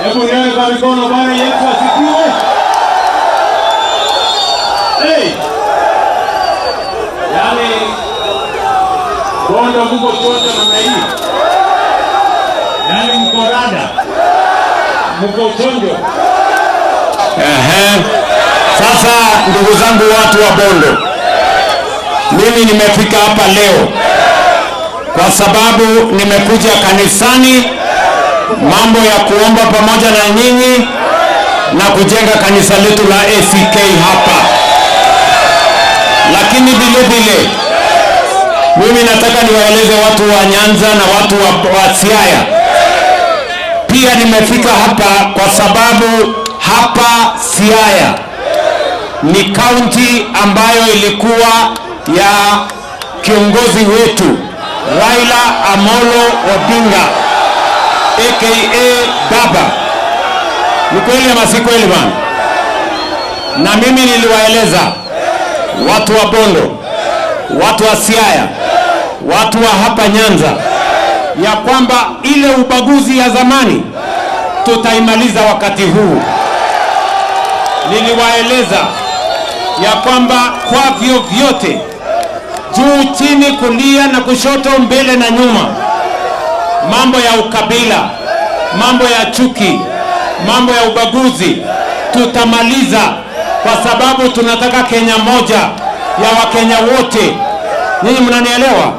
Hebu nione kwa mikono. Bwana Yesu asifiwe. Yaani Bondo mko chote namna hii. Yaani mko rada. Mko chonjo. Sasa ndugu zangu watu wa Bondo, mimi nimefika hapa leo kwa sababu nimekuja kanisani, mambo ya kuomba pamoja na nyinyi na kujenga kanisa letu la ACK hapa. Lakini vile vile mimi nataka niwaeleze watu wa Nyanza na watu wa Siaya, pia nimefika hapa kwa sababu hapa Siaya ni kaunti ambayo ilikuwa ya kiongozi wetu Raila Amolo Odinga aka Baba. Ni kweli ama si kweli bwana? Na mimi niliwaeleza watu wa Bondo, watu wa Siaya, watu wa hapa Nyanza ya kwamba ile ubaguzi ya zamani tutaimaliza wakati huu. Niliwaeleza ya kwamba kwa vyovyote, juu chini, kulia na kushoto, mbele na nyuma, mambo ya ukabila, mambo ya chuki, mambo ya ubaguzi tutamaliza, kwa sababu tunataka Kenya moja ya Wakenya wote. Nyinyi mnanielewa?